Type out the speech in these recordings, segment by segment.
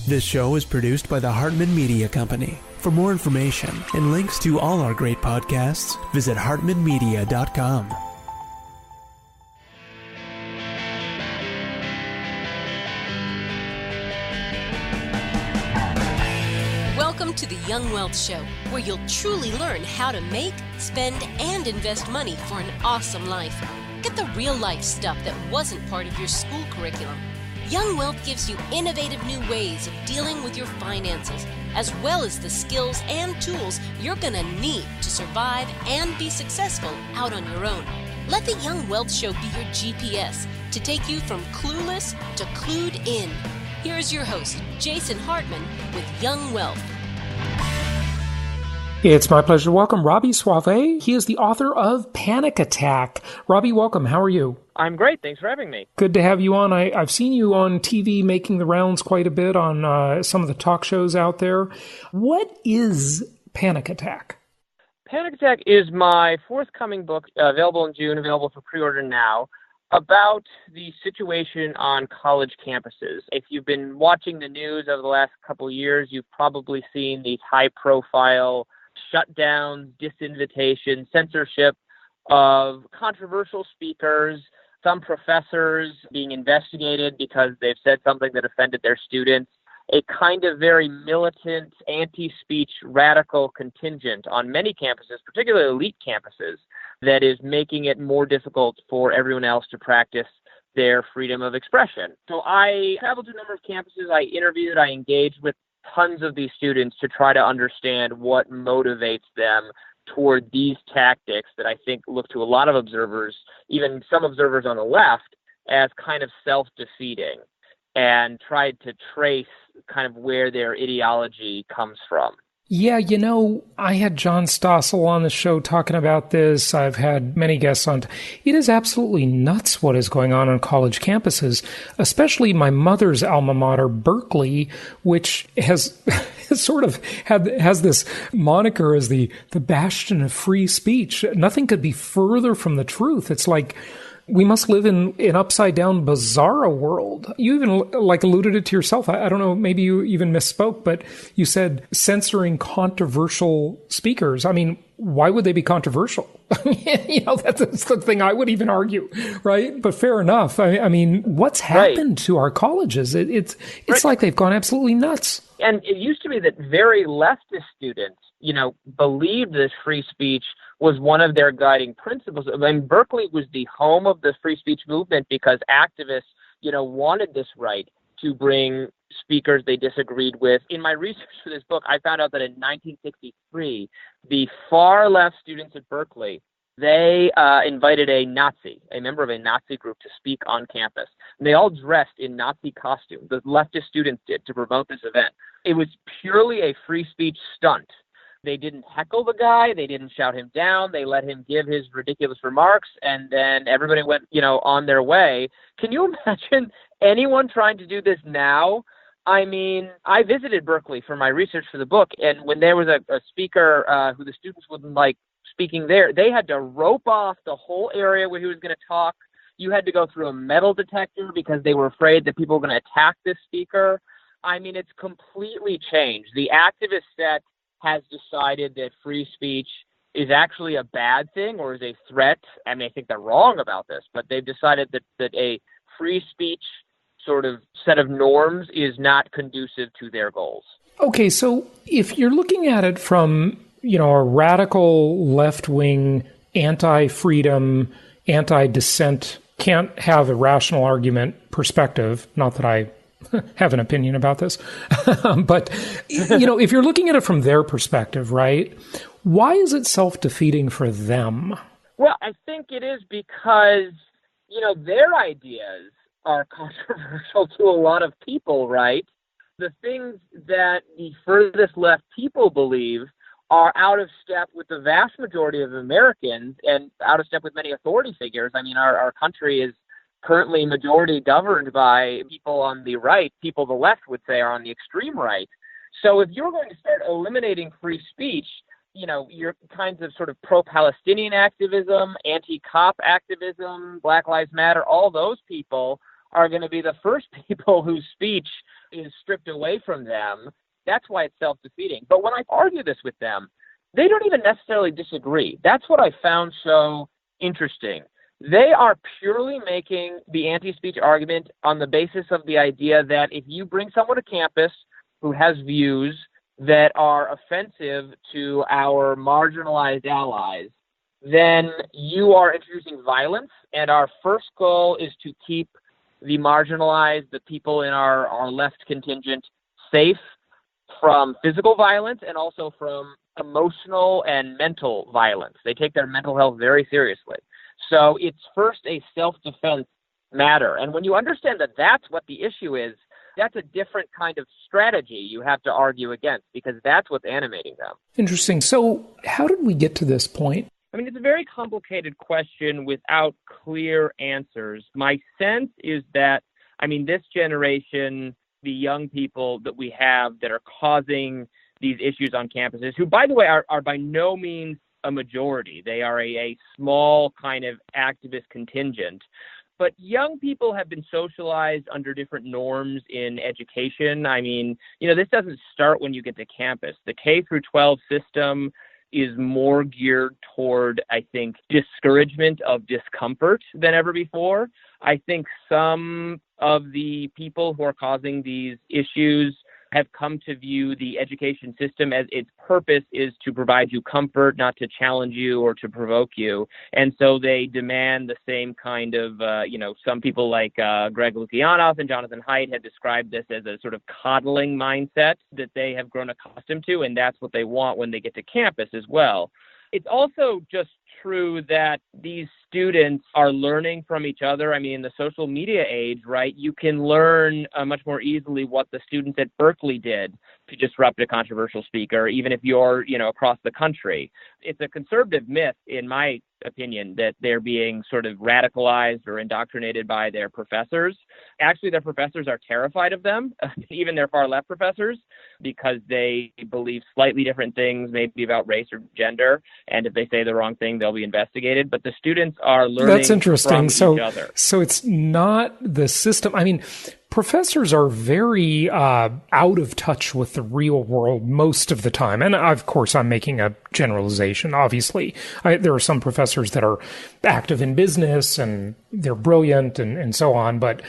This show is produced by the Hartman Media Company. For more information and links to all our great podcasts, visit hartmanmedia.com. Welcome to the Young Wealth Show, where you'll truly learn how to make, spend, and invest money for an awesome life. Get the real-life stuff that wasn't part of your school curriculum. Young Wealth gives you innovative new ways of dealing with your finances, as well as the skills and tools you're going to need to survive and be successful out on your own. Let the Young Wealth Show be your GPS to take you from clueless to clued in. Here's your host, Jason Hartman, with Young Wealth. It's my pleasure to welcome Robby Soave. He is the author of Panic Attack. Robby, welcome. How are you? I'm great. Thanks for having me. Good to have you on. I've seen you on TV making the rounds quite a bit on some of the talk shows out there. What is Panic Attack? Panic Attack is my forthcoming book, available in June, available for pre-order now, about the situation on college campuses. If you've been watching the news over the last couple of years, you've probably seen these high-profile shutdowns, disinvitation, censorship of controversial speakers, some professors being investigated because they've said something that offended their students, a kind of very militant, anti-speech, radical contingent on many campuses, particularly elite campuses, that is making it more difficult for everyone else to practice their freedom of expression. So I traveled to a number of campuses, I interviewed, I engaged with tons of these students to try to understand what motivates them toward these tactics that I think look to a lot of observers, even some observers on the left, as kind of self-defeating, and tried to trace kind of where their ideology comes from. Yeah, I had John Stossel on the show talking about this. I've had many guests on. It is absolutely nuts what is going on college campuses, especially my mother's alma mater, Berkeley, which has sort of has this moniker as the bastion of free speech. Nothing could be further from the truth. It's like we must live in an upside-down, bizarro world. You even alluded it to yourself. I don't know, maybe you even misspoke, but you said censoring controversial speakers. I mean, why would they be controversial? That's the thing I would even argue, right? But fair enough. I mean, what's happened to our colleges? It's like they've gone absolutely nuts. And it used to be that very leftist students, believed that free speech was one of their guiding principles. I mean, Berkeley was the home of the free speech movement because activists, wanted this right to bring speakers they disagreed with. In my research for this book, I found out that in 1963, the far left students at Berkeley, they invited a member of a Nazi group to speak on campus. And they all dressed in Nazi costumes. The leftist students did to promote this event. It was purely a free speech stunt. They didn't heckle the guy. They didn't shout him down. They let him give his ridiculous remarks, and then everybody went, on their way. Can you imagine anyone trying to do this now? I mean, I visited Berkeley for my research for the book, and when there was a speaker who the students wouldn't like speaking there, they had to rope off the whole area where he was going to talk. You had to go through a metal detector because they were afraid that people were going to attack this speaker. I mean, it's completely changed. The activist set has decided that free speech is actually a bad thing or is a threat. I mean, I think they're wrong about this, but they've decided that a free speech sort of set of norms is not conducive to their goals. Okay, so if you're looking at it from, a radical left-wing, anti-freedom, anti-dissent, can't have a rational argument perspective, not that I have an opinion about this. But, if you're looking at it from their perspective, right, why is it self-defeating for them? Well, I think it is because, their ideas are controversial to a lot of people, right? The things that the furthest left people believe are out of step with the vast majority of Americans and out of step with many authority figures. I mean, our country is currently majority governed by people on the right, people the left would say are on the extreme right. So if you're going to start eliminating free speech, your kinds of sort of pro-Palestinian activism, anti-cop activism, Black Lives Matter, all those people are going to be the first people whose speech is stripped away from them. That's why it's self-defeating. But when I argue this with them, they don't even necessarily disagree. That's what I found so interesting. They are purely making the anti-speech argument on the basis of the idea that if you bring someone to campus who has views that are offensive to our marginalized allies, then you are introducing violence, and our first goal is to keep the marginalized, the people in our left contingent, safe from physical violence and also from emotional and mental violence. They take their mental health very seriously. So it's first a self-defense matter. And when you understand that that's what the issue is, that's a different kind of strategy you have to argue against, because that's what's animating them. Interesting. So how did we get to this point? I mean, it's a very complicated question without clear answers. My sense is that, this generation, the young people that we have that are causing these issues on campuses, who, by the way, are by no means a majority. They are a small kind of activist contingent. But young people have been socialized under different norms in education. This doesn't start when you get to campus. The K through 12 system is more geared toward, I think, discouragement of discomfort than ever before. I think some of the people who are causing these issues have come to view the education system as its purpose is to provide you comfort, not to challenge you or to provoke you. And so they demand the same kind of, some people like Greg Lukianoff and Jonathan Haidt had described this as a sort of coddling mindset that they have grown accustomed to, and that's what they want when they get to campus as well. It's also just true that these students are learning from each other. In the social media age, right, you can learn much more easily what the students at Berkeley did to disrupt a controversial speaker, even if you're, across the country. It's a conservative myth, in my opinion, that they're being sort of radicalized or indoctrinated by their professors. Actually, their professors are terrified of them, even their far left professors, because they believe slightly different things, maybe about race or gender. And if they say the wrong thing, they'll be investigated. But the students are learning That's interesting. from each other. So it's not the system. Professors are very out of touch with the real world most of the time. And of course, I'm making a generalization, obviously. There are some professors that are active in business and they're brilliant and so on. But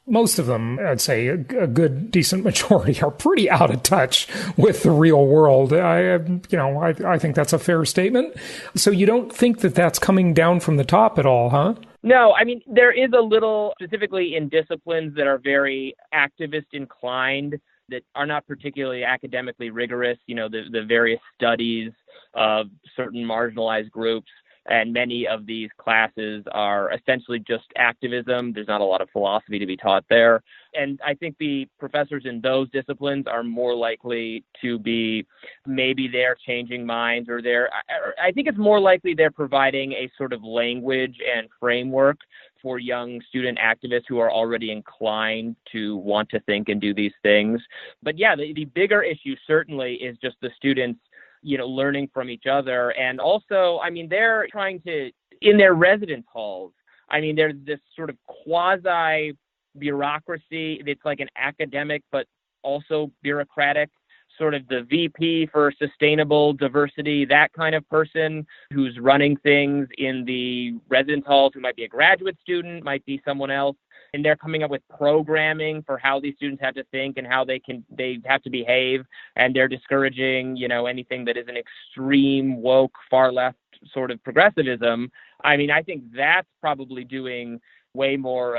most of them, I'd say a good, decent majority are pretty out of touch with the real world. I think that's a fair statement. So you don't think that that's coming down from the top at all, huh? No, there is a little, specifically in disciplines that are very activist inclined, that are not particularly academically rigorous, the various studies of certain marginalized groups. And many of these classes are essentially just activism. There's not a lot of philosophy to be taught there. And I think the professors in those disciplines are more likely to be, maybe they're changing minds, or I think it's more likely they're providing a sort of language and framework for young student activists who are already inclined to want to think and do these things. But yeah, the bigger issue certainly is just the students learning from each other. And also, they're trying to, in their residence halls, there's this sort of quasi bureaucracy. It's like an academic, but also bureaucratic, sort of the VP for sustainable diversity, that kind of person who's running things in the residence halls, who might be a graduate student, might be someone else. And they're coming up with programming for how these students have to think and how they have to behave. And they're discouraging, anything that is an extreme, woke, far left sort of progressivism. I think that's probably doing way more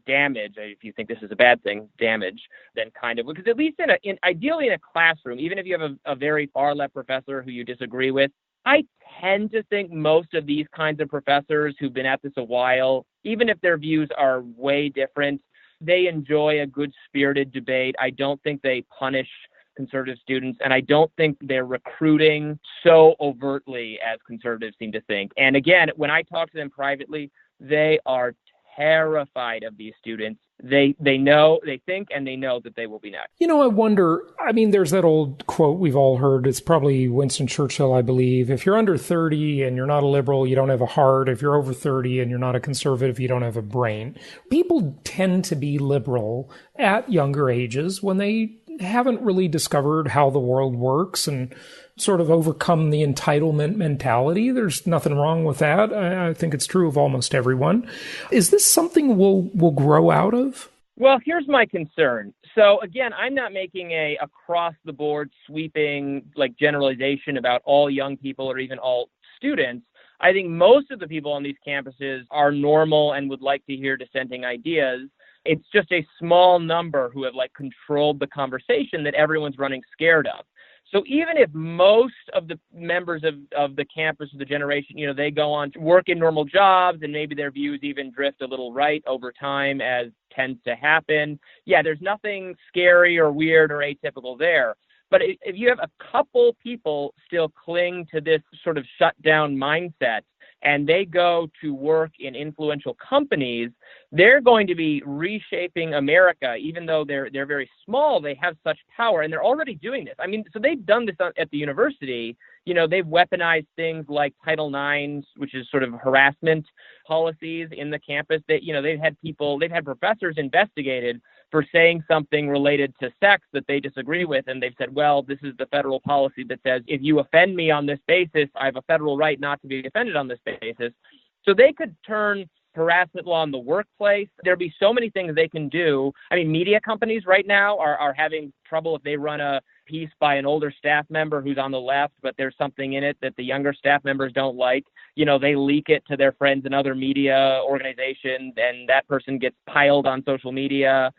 damage, if you think this is a bad thing, damage, than kind of, because at least ideally in a classroom, even if you have a very far left professor who you disagree with, I tend to think most of these kinds of professors who've been at this a while, even if their views are way different, they enjoy a good spirited debate. I don't think they punish conservative students, and I don't think they're recruiting so overtly as conservatives seem to think. And again, when I talk to them privately, they are terrified of these students. They think and they know that they will be next. I wonder, there's that old quote we've all heard. It's probably Winston Churchill, I believe. If you're under 30 and you're not a liberal, you don't have a heart. If you're over 30 and you're not a conservative, you don't have a brain. People tend to be liberal at younger ages when they haven't really discovered how the world works and sort of overcome the entitlement mentality. There's nothing wrong with that. I think it's true of almost everyone. Is this something we'll grow out of? Well, here's my concern. So again, I'm not making a across-the-board sweeping generalization about all young people or even all students. I think most of the people on these campuses are normal and would like to hear dissenting ideas. It's just a small number who have controlled the conversation that everyone's running scared of. So even if most of the members of the campus of the generation, they go on to work in normal jobs and maybe their views even drift a little right over time, as tends to happen. Yeah, there's nothing scary or weird or atypical there. But if you have a couple people still cling to this sort of shutdown mindset and they go to work in influential companies, they're going to be reshaping America. Even though they're very small, they have such power, and they're already doing this. So they've done this at the university. They've weaponized things like Title IX, which is sort of harassment policies in the campus. They've had professors investigated for saying something related to sex that they disagree with, and they've said, well, this is the federal policy that says if you offend me on this basis, I have a federal right not to be offended on this basis. So they could turn harassment law in the workplace. There'd be so many things they can do. Media companies right now are having trouble if they run a piece by an older staff member who's on the left, but there's something in it that the younger staff members don't like. They leak it to their friends in other media organizations, and that person gets piled on social media.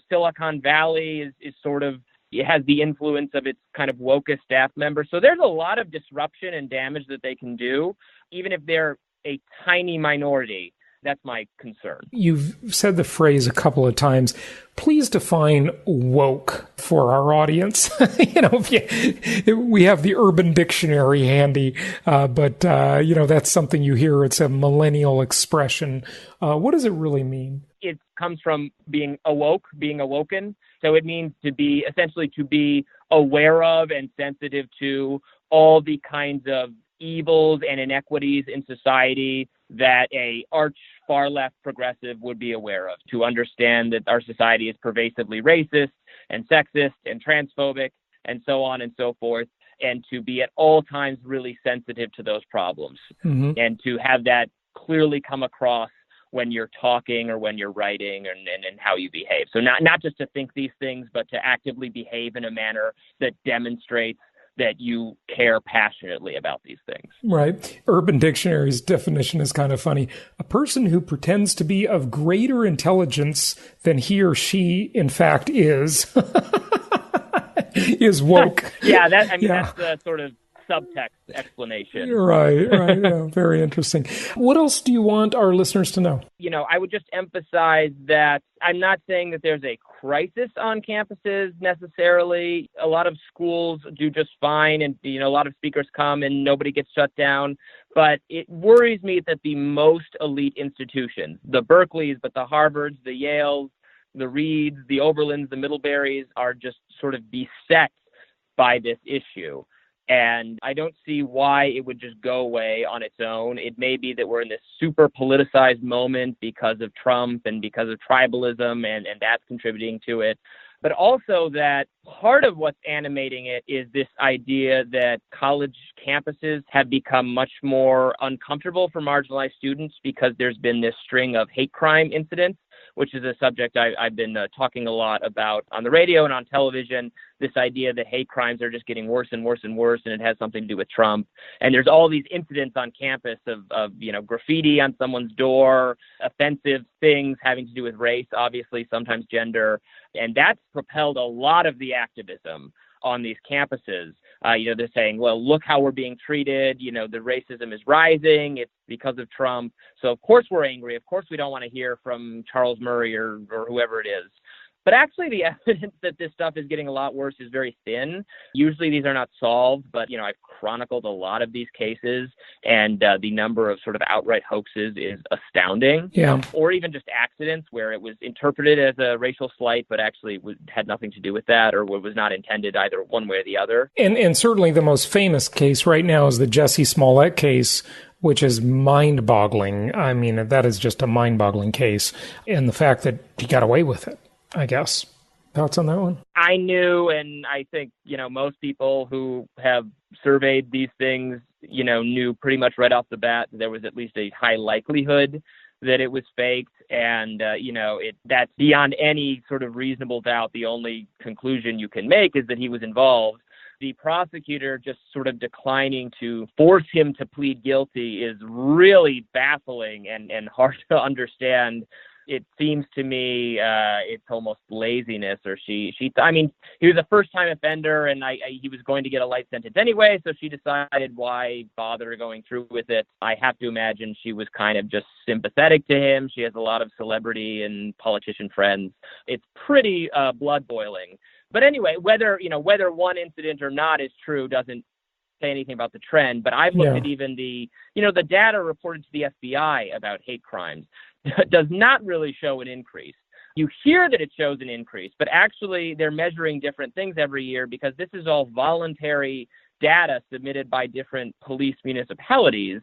Silicon Valley is sort of, it has the influence of its kind of wokest staff members. So there's a lot of disruption and damage that they can do, even if they're a tiny minority. That's my concern. You've said the phrase a couple of times. Please define woke for our audience. We have the Urban Dictionary handy, but that's something you hear. It's a millennial expression. What does it really mean? It comes from being awoke, being awoken. So it means to be aware of and sensitive to all the kinds of evils and inequities in society that a arch far left progressive would be aware of, to understand that our society is pervasively racist and sexist and transphobic and so on and so forth, and to be at all times really sensitive to those problems, and to have that clearly come across when you're talking or when you're writing and how you behave. So not just to think these things, but to actively behave in a manner that demonstrates that you care passionately about these things. Right. Urban Dictionary's definition is kind of funny. A person who pretends to be of greater intelligence than he or she, in fact, is woke. That's the sort of subtext explanation. Right. Yeah, very interesting. What else do you want our listeners to know? I would just emphasize that I'm not saying that there's a crisis on campuses necessarily. A lot of schools do just fine, and a lot of speakers come and nobody gets shut down. But it worries me that the most elite institutions, the Berkeleys, but the Harvards, the Yales, the Reeds, the Oberlins, the Middleburys, are just sort of beset by this issue. And I don't see why it would just go away on its own. It may be that we're in this super politicized moment because of Trump and because of tribalism, and that's contributing to it. But also that part of what's animating it is this idea that college campuses have become much more uncomfortable for marginalized students because there's been this string of hate crime incidents, which is a subject I've been talking a lot about on the radio and on television, this idea that hate crimes are just getting worse and worse and worse, and it has something to do with Trump. And there's all these incidents on campus of graffiti on someone's door, offensive things having to do with race, obviously, sometimes gender. And that's propelled a lot of the activism on these campuses. They're saying, well, look how we're being treated. The racism is rising. It's because of Trump. So of course we're angry. Of course we don't want to hear from Charles Murray or whoever it is. But actually, the evidence that this stuff is getting a lot worse is very thin. Usually these are not solved, but, I've chronicled a lot of these cases, and the number of sort of outright hoaxes is astounding. Yeah. Or even just accidents where it was interpreted as a racial slight, but actually had nothing to do with that, or was not intended either one way or the other. And certainly the most famous case right now is the Jussie Smollett case, which is mind-boggling. I mean, that is just a mind-boggling case. And the fact that he got away with it, I guess. Thoughts on that one? I knew, and I think, most people who have surveyed these things, knew pretty much right off the bat that there was at least a high likelihood that it was faked. And, that's beyond any sort of reasonable doubt. The only conclusion you can make is that he was involved. The prosecutor just sort of declining to force him to plead guilty is really baffling and hard to understand. It seems to me it's almost laziness, or he was a first-time offender, and he was going to get a light sentence anyway, so she decided why bother going through with it. I have to imagine she was kind of just sympathetic to him. She has a lot of celebrity and politician friends. It's pretty blood-boiling. But anyway, whether one incident or not is true doesn't say anything about the trend. But I've looked at even the data reported to the FBI about hate crimes does not really show an increase. You hear that it shows an increase, but actually they're measuring different things every year because this is all voluntary data submitted by different police municipalities.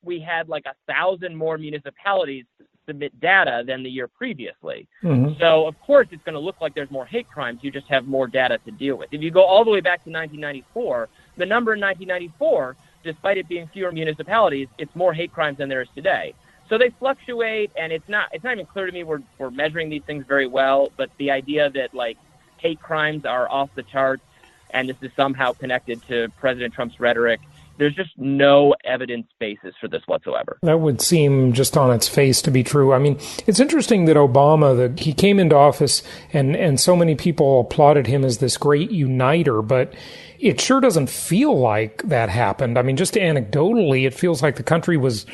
We had like 1,000 more municipalities submit data than the year previously. Mm-hmm. So, of course, it's going to look like there's more hate crimes. You just have more data to deal with. If you go all the way back to 1994, the number in 1994, despite it being fewer municipalities, it's more hate crimes than there is today. So they fluctuate, and it's not even clear to me we're measuring these things very well, but the idea that, hate crimes are off the charts and this is somehow connected to President Trump's rhetoric, there's just no evidence basis for this whatsoever. That would seem just on its face to be true. I mean, it's interesting that Obama, that he came into office and so many people applauded him as this great uniter, but it sure doesn't feel like that happened. I mean, just anecdotally, it feels like the country was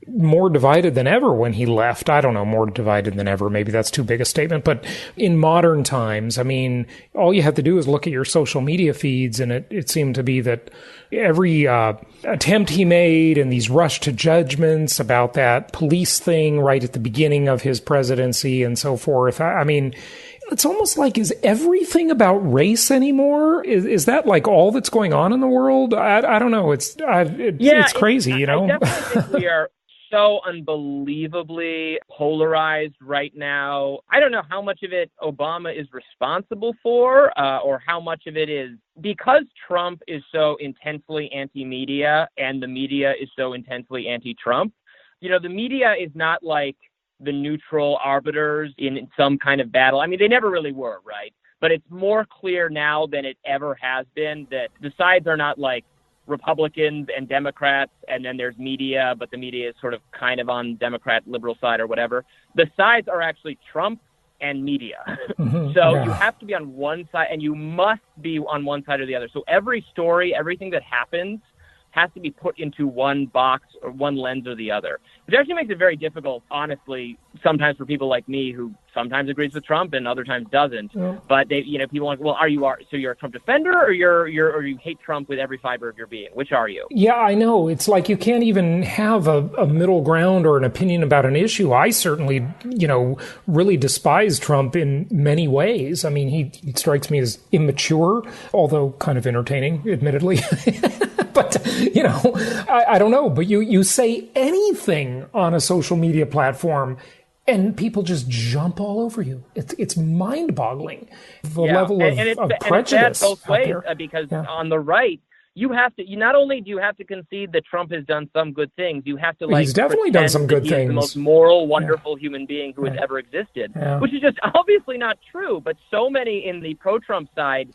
more divided than ever when he left. I don't know, more divided than ever. Maybe that's too big a statement. But in modern times, I mean, all you have to do is look at your social media feeds, and it seemed to be that every attempt he made and these rush to judgments about that police thing right at the beginning of his presidency and so forth. I mean, it's almost like, is everything about race anymore? Is that like all that's going on in the world? I don't know. It's crazy, I definitely think we are so unbelievably polarized right now. I don't know how much of it Obama is responsible for, or how much of it is because Trump is so intensely anti-media and the media is so intensely anti-Trump. The media is not like the neutral arbiters in some kind of battle. I mean, they never really were, right? But it's more clear now than it ever has been that the sides are not like Republicans and Democrats, and then there's media, but the media is sort of kind of on Democrat liberal side or whatever. The sides are actually Trump and media. Mm-hmm. So you have to be on one side, and you must be on one side or the other. So every story, everything that happens has to be put into one box or one lens or the other, which actually makes it very difficult, honestly, sometimes for people like me who sometimes agrees with Trump and other times doesn't. Yeah. But they, people are like, well, so you're a Trump defender or you hate Trump with every fiber of your being? Which are you? Yeah, I know. It's like you can't even have a middle ground or an opinion about an issue. I certainly, really despise Trump in many ways. I mean, he strikes me as immature, although kind of entertaining, admittedly. But, I don't know. But you say anything on a social media platform and people just jump all over you. It's mind-boggling, the level of prejudice. And it's bad both ways, because on the right, you have to. Not only do you have to concede that Trump has done some good things, you have to he's definitely done some good things. He's the most moral, wonderful human being who has ever existed, which is just obviously not true. But so many in the pro-Trump side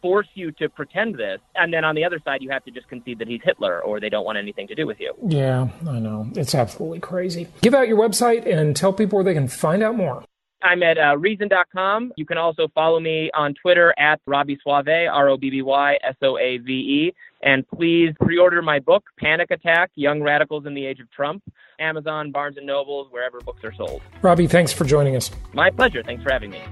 force you to pretend this. And then on the other side, you have to just concede that he's Hitler or they don't want anything to do with you. Yeah, I know. It's absolutely crazy. Give out your website and tell people where they can find out more. I'm at reason.com. You can also follow me on Twitter at Robby Soave, ROBBY And please pre-order my book, Panic Attack, Young Radicals in the Age of Trump. Amazon, Barnes & Noble, wherever books are sold. Robby, thanks for joining us. My pleasure. Thanks for having me.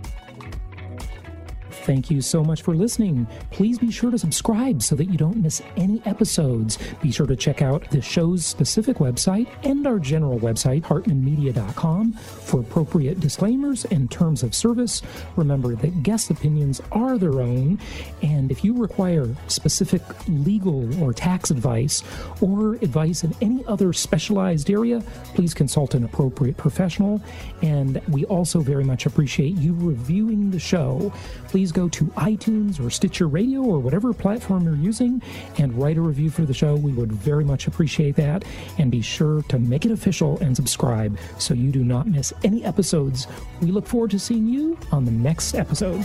Thank you so much for listening. Please be sure to subscribe so that you don't miss any episodes. Be sure to check out the show's specific website and our general website, hartmanmedia.com, for appropriate disclaimers and terms of service. Remember that guest opinions are their own, and if you require specific legal or tax advice or advice in any other specialized area, please consult an appropriate professional. And we also very much appreciate you reviewing the show. Please go to iTunes or Stitcher Radio or whatever platform you're using and write a review for the show. We would very much appreciate that. And be sure to make it official and subscribe so you do not miss any episodes. We look forward to seeing you on the next episode.